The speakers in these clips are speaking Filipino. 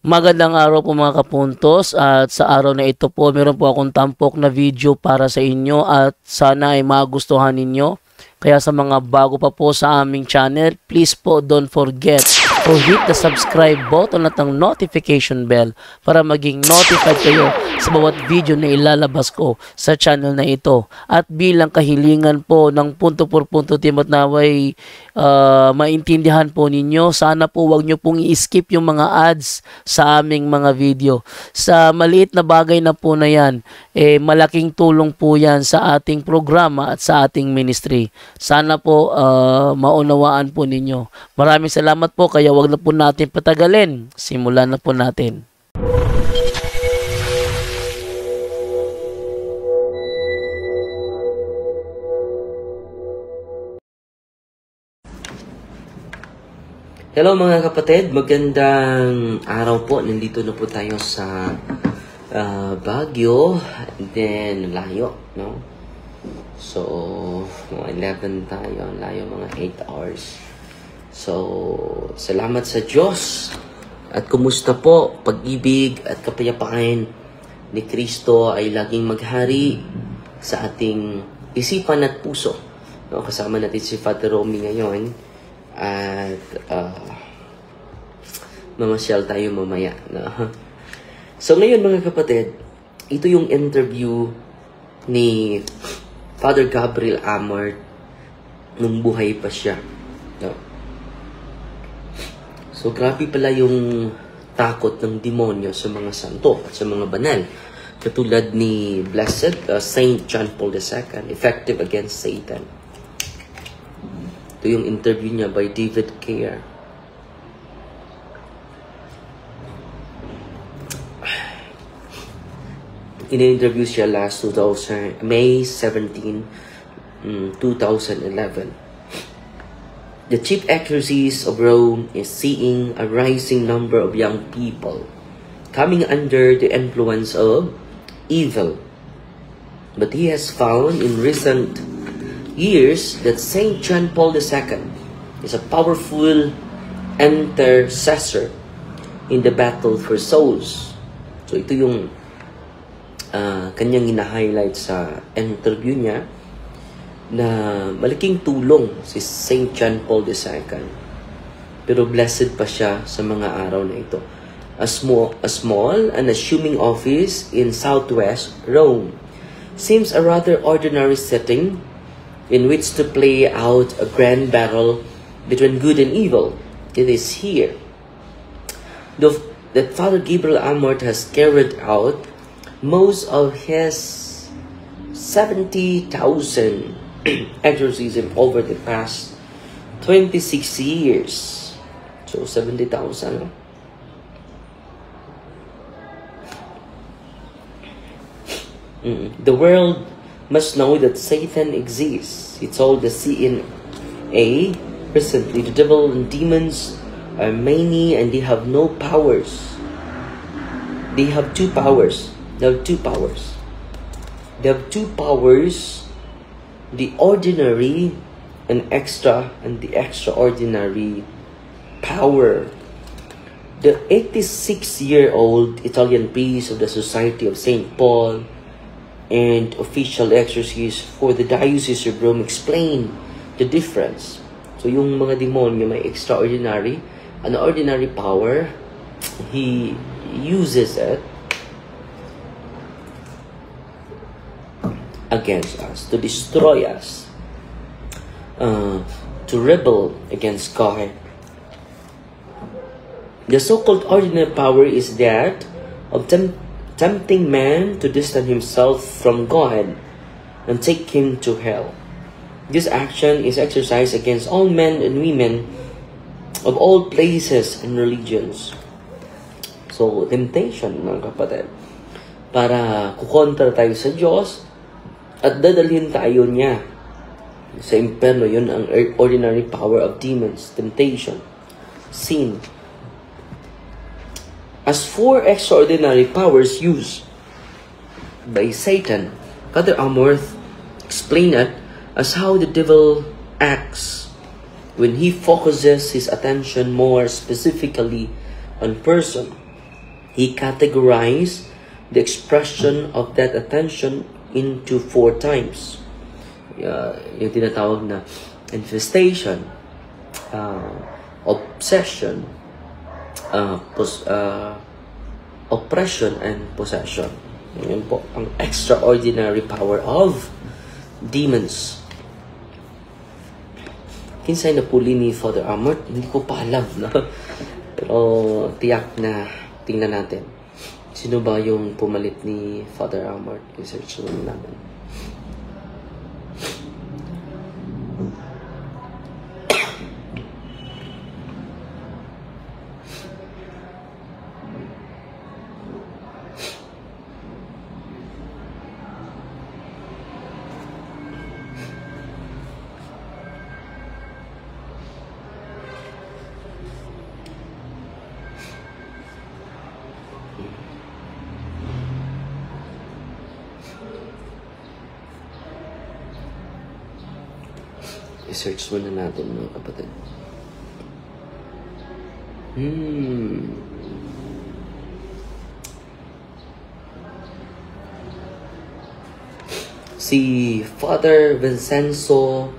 Magandang araw po mga kapuntos, at sa araw na ito po meron po akong tampok na video para sa inyo at sana ay magustuhan ninyo. Kaya sa mga bago pa po sa aming channel, please po don't forget to hit the subscribe button at ang notification bell para maging notified kayo sa bawat video na ilalabas ko sa channel na ito. At bilang kahilingan po ng punto por punto team at naway maintindihan po ninyo, sana po wag nyo pong i-skip yung mga ads sa aming mga video. Sa maliit na bagay na po na yan, malaking tulong po yan sa ating programa at sa ating ministry. Sana po maunawaan po ninyo. Maraming salamat po, kaya wag na po natin patagalin. Simulan na po natin. Hello mga kapatid, magandang araw po. Nandito na po tayo sa Baguio, and then layo, no? So, mga 11 tayo, layo mga 8 hours. So, salamat sa Diyos. At kumusta po, pag-ibig at kapayapaan ni Kristo ay laging maghari sa ating isipan at puso. No? Kasama natin si Father Romy ngayon. At mamasyal tayo mamaya, no? So ngayon mga kapatid, ito yung interview ni Father Gabriel Amart nung buhay pa siya, no? So grabe pala yung takot ng demonyo sa mga santo at sa mga banal, katulad ni Blessed Saint John Paul II, effective against Satan. Ito yung interview niya by David Care. In-interview siya last May 17, 2011. The chief exorcist of Rome is seeing a rising number of young people coming under the influence of evil. But he has found in recent years that Saint John Paul II is a powerful intercessor in the battle for souls. So ito yung kanyang ina-highlight sa interview niya, na malaking tulong si Saint John Paul II. Pero blessed pa siya sa mga araw na ito. A small and assuming office in southwest Rome seems a rather ordinary setting in which to play out a grand battle between good and evil. It is here that Father Gabriel Amart has carried out most of his 70,000 exorcism over the past 26 years. So 70,000. The world must know that Satan exists. He told the CNA recently, the devil and demons are many and they have no powers. They have two powers. They have two powers. They have two powers, the ordinary and the extraordinary power. The 86-year-old Italian priest of the Society of St. Paul and official exorcist for the Diocese of Rome explain the difference. So yung mga demonyo may extraordinary and ordinary power. He uses it against us, to destroy us, to rebel against God. The so-called ordinary power is that of tempting man to distance himself from God and take him to hell. This action is exercised against all men and women of all places and religions. So, temptation, mga kapatid, para kukontra tayo sa Diyos at dadalhin tayo niya sa imperno. Yun ang ordinary power of demons, temptation, sin. As for extraordinary powers used by Satan, Father Amart explained it as how the devil acts when he focuses his attention more specifically on person. He categorized the expression of that attention into 4 types. Yung tinatawag na infestation, obsession, oppression, and possession. Yun po ang extraordinary power of demons. Kinsay na puli ni Father Amart, hindi ko pa alam, no? Pero tiyak na tingnan natin. Sino ba yung pumalit ni Father Amart? Research natin. I-search muna natin, mga kapatid. Si Father Vincenzo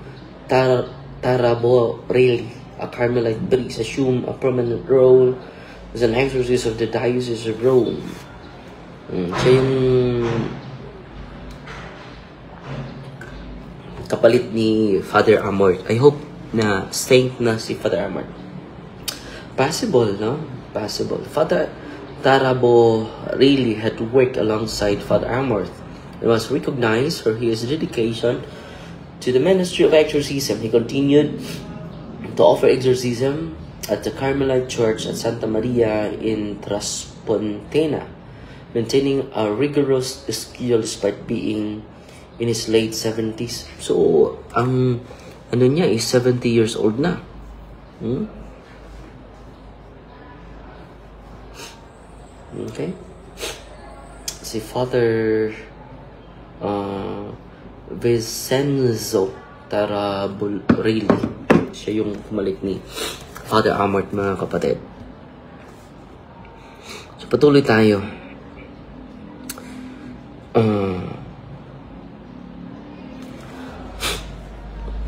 Taraborelli, a Carmelite priest, assumed a prominent role as an exorcist of the Diocese of Rome. Siya yung kapalit ni Father Amart. I hope na saint na si Father Amart. Possible, no? Possible. Father Tarabo really had to work alongside Father Amart. It was recognized for his dedication to the ministry of exorcism. He continued to offer exorcism at the Carmelite Church at Santa Maria in Traspontena, maintaining a rigorous skill despite being in his late 70s. So, ang ano niya is 70 years old na. Okay. Si Father Vincenzo Taraborelli, siya yung pumalit ni Father Amart, mga kapatid. So, patuloy tayo.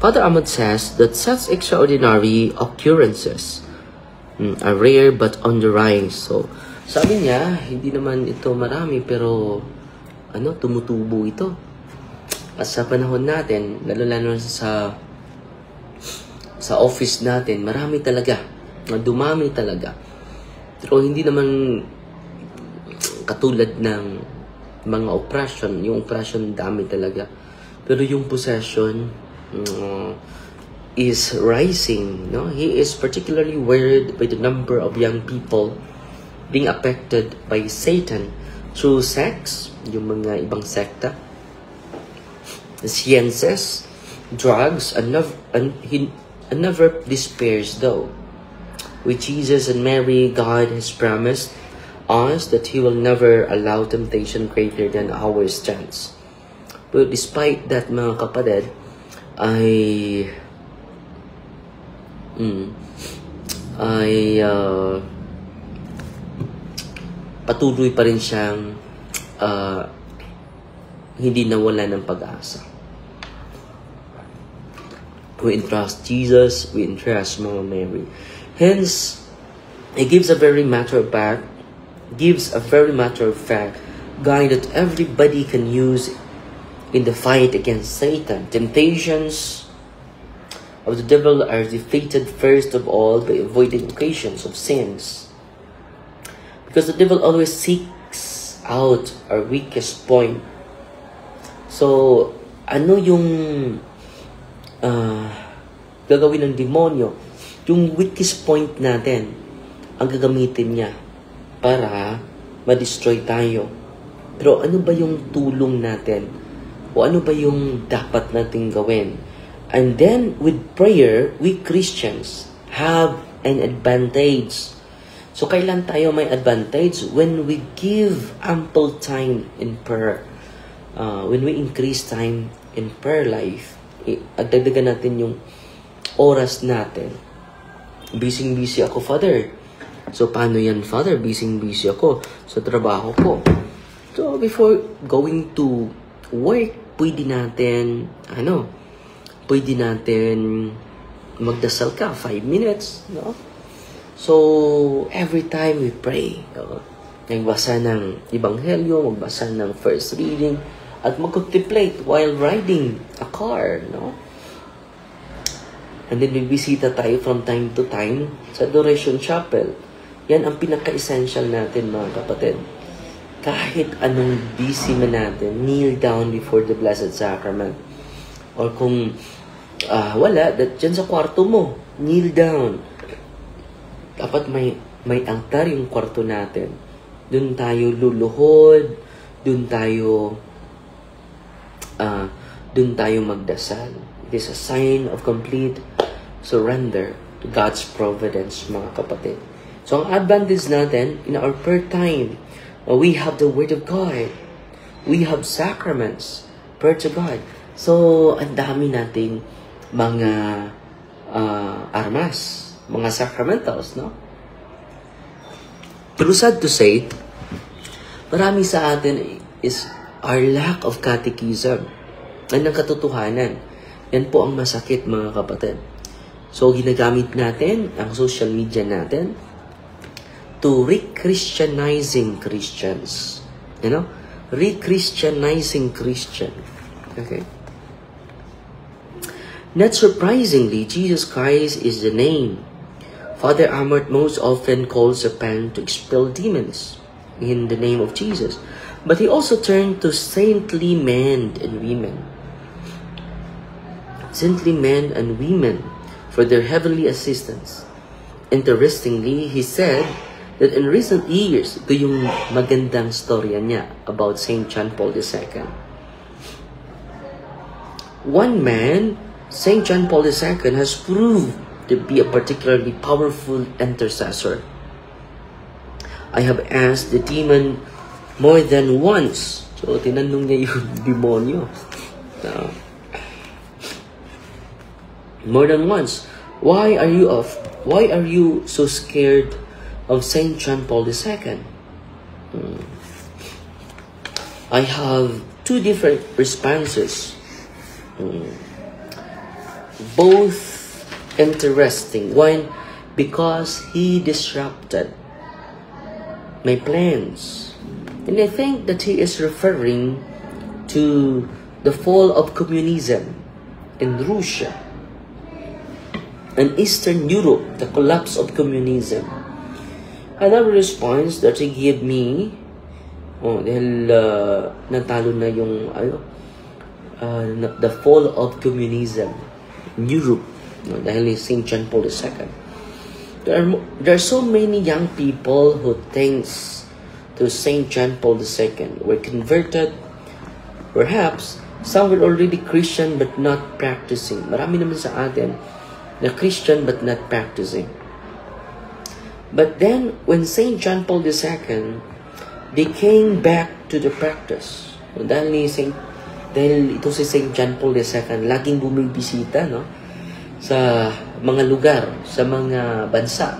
Father Amart says that such extraordinary occurrences are rare but on the rise. So, sabi niya, hindi naman ito marami, pero tumutubo ito. At sa panahon natin, lalo-lalo sa office natin, marami talaga. Dumami talaga. Pero hindi naman katulad ng mga oppression. Yung oppression, dami talaga. Pero yung possession is rising. No? He is particularly worried by the number of young people being affected by Satan through sex, yung mga ibang sekta, sciences, drugs, and he never despairs though. With Jesus and Mary, God has promised us that He will never allow temptation greater than our strength. But despite that, mga kapatid, patuloy pa rin siyang hindi nawala ng pag-asa. We entrust Jesus, we entrust Mama Mary. Hence, it gives a very matter of fact guide that everybody can use in the fight against Satan. Temptations of the devil are defeated first of all by avoiding occasions of sins. Because the devil always seeks out our weakest point. So, ano yung gagawin ng demonyo? Yung weakest point natin, ang gagamitin niya para ma-destroy tayo. Pero ano ba yung tulong natin? O ano ba yung dapat nating gawin? And then, with prayer, we Christians have an advantage. So, kailan tayo may advantage? When we give ample time in prayer. When we increase time in prayer life, agdagdagan natin yung oras natin. Busy ako, Father. So, paano yan, Father? Busy ako sa trabaho ko. So, before going to work, pwede natin magdasal ka, 5 minutes, no? So, every time we pray, magbasa ng Ebanghelyo, magbasa ng first reading, at mag-contemplate while riding a car, no? And then, bibisita tayo from time to time sa Adoration Chapel. Yan ang pinaka-essential natin, mga kapatid. Kahit anong busy man natin, kneel down before the Blessed Sacrament. Or kung wala, dyan sa kwarto mo, kneel down. Dapat may altar yung kwarto natin. Doon tayo luluhod, doon tayo magdasal. It is a sign of complete surrender to God's providence, mga kapatid. So, ang advantage natin, in our prayer time, we have the Word of God. We have sacraments, prayer to God. So, ang dami nating mga armas, mga sacramentals, no? Pero sad to say, marami sa atin is our lack of catechism. Yan ang katotohanan. Yan po ang masakit, mga kapatid. So, ginagamit natin ang social media natin to re-Christianizing Christians. You know? Re-Christianizing Christian. Okay? Not surprisingly, Jesus Christ is the name Father Amart most often calls upon to expel demons in the name of Jesus. But he also turned to saintly men and women. Saintly men and women for their heavenly assistance. Interestingly, he said that in recent years, ito yung magandang storya niya about St. John Paul II. One man, St. John Paul II, has proved to be a particularly powerful intercessor. I have asked the demon more than once. So, tinanong niya yung demonyo. More than once. Why are you so scared of St. John Paul II? I have two different responses. Both interesting. One, because he disrupted my plans. And I think that he is referring to the fall of communism in Russia and Eastern Europe, the collapse of communism. Another response that he gave me, dahil natalo na yung the fall of communism in Europe, dahil ni St. John Paul II. There are so many young people who thanks to St. John Paul II were converted. Perhaps some were already Christian but not practicing. Marami naman sa atin na Christian but not practicing. But then, when St. John Paul II, they came back to the practice. Dahil ito si St. John Paul II, laging bumibisita, no? Sa mga lugar, sa mga bansa.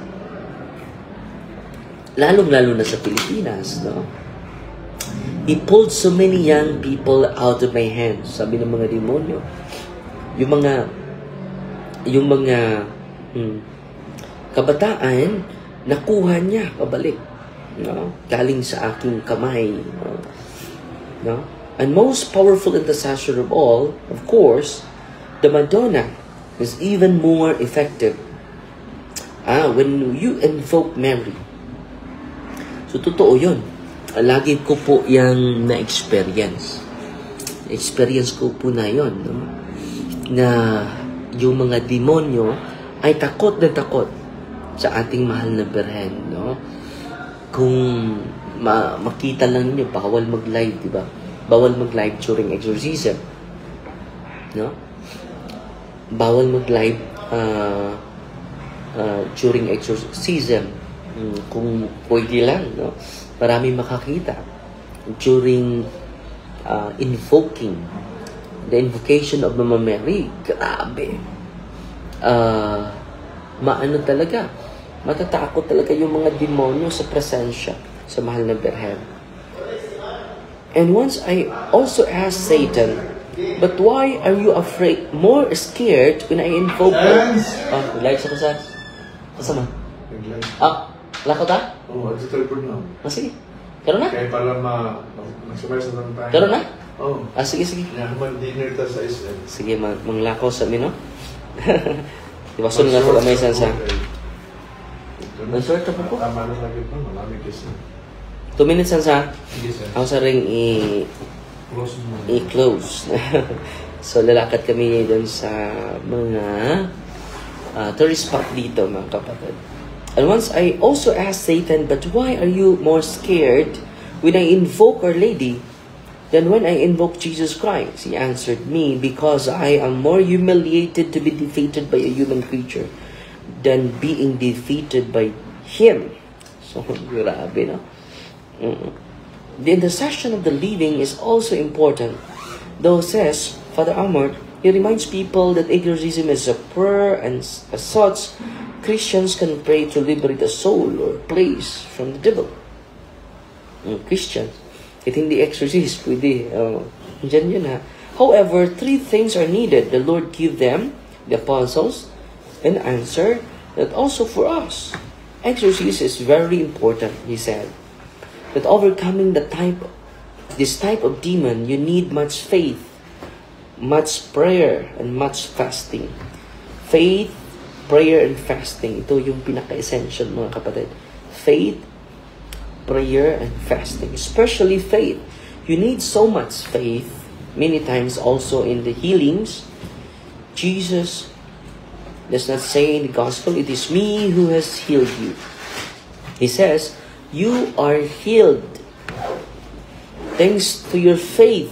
Lalong-lalo na sa Pilipinas, no? He pulled so many young people out of my hands. Sabi ng mga demonyo. Yung mga kabataan, nakuha niya pabalik. No? Galing sa aking kamay. No? And most powerful intercessor of all, of course, the Madonna is even more effective. When you invoke Mary. So, totoo yun. Lagi ko po yung na-experience. Experience ko po na yun. No? Na yung mga demonyo ay takot na takot sa ating mahal na Birhen. No? Kung makita lang niyo, bawal mag-live, di ba? Bawal mag-live during exorcism. No? Bawal mag-live during exorcism. Kung pwede lang, no? Marami makakita during invoking the invocation of Mama Mary. Grabe. Maano talaga. Matatakot talaga yung mga demonyo sa presensya sa mahal na Birhen. And once I also asked Satan, but why are you afraid, more scared when I invoke her? Relax ako sa... Kasama? Lako ta? Oo, teleport na. Sige. Karoon na? Kaya para mag-sumay sa tayo. Karoon na? Oo. Sige. Naman dinner ta sa SM. Sige, manglakaw sa amin, no? Dibaso na ako kamay sa... Masort na po. Tama na lagi po, malamig kasi. 2 minutes sa Sige, sir. ako sa ring Close mo. i-close. So, lalakad kami doon sa mga tourist spot dito, mga kapatid. And once I also asked Satan, but why are you more scared when I invoke Our Lady than when I invoke Jesus Christ? He answered me, because I am more humiliated to be defeated by a human creature than being defeated by Him. So, grabe, no? The intercession of the living is also important. Though, says Father Amort, he reminds people that exorcism is a prayer, and as such, Christians can pray to liberate a soul or place from the devil. Christians, hindi exorcist, pwede. Diyan yun, ha. However, 3 things are needed. The Lord give them, the apostles, an answer that also for us. Exorcism is very important, he said. That overcoming this type of demon, you need much faith, much prayer, and much fasting. Faith, prayer, and fasting. Ito yung pinaka-essential, mga kapatid. Faith, prayer, and fasting. Especially faith. You need so much faith. Many times also in the healings, Jesus does not say in the gospel, it is me who has healed you. He says, you are healed thanks to your faith.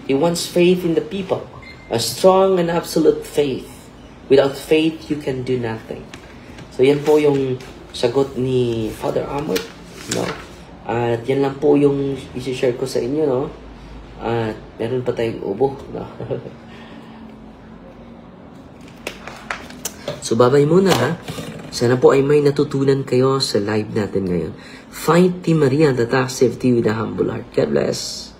He wants faith in the people. A strong and absolute faith. Without faith, you can do nothing. So yan po yung sagot ni Father Amort, no? At yan lang po yung i-share ko sa inyo, no? At meron pa tayong ubo, no? So babay muna, ha? Sana po ay may natutunan kayo sa live natin ngayon. Find Team Maria, the task safety with a humble heart. God bless.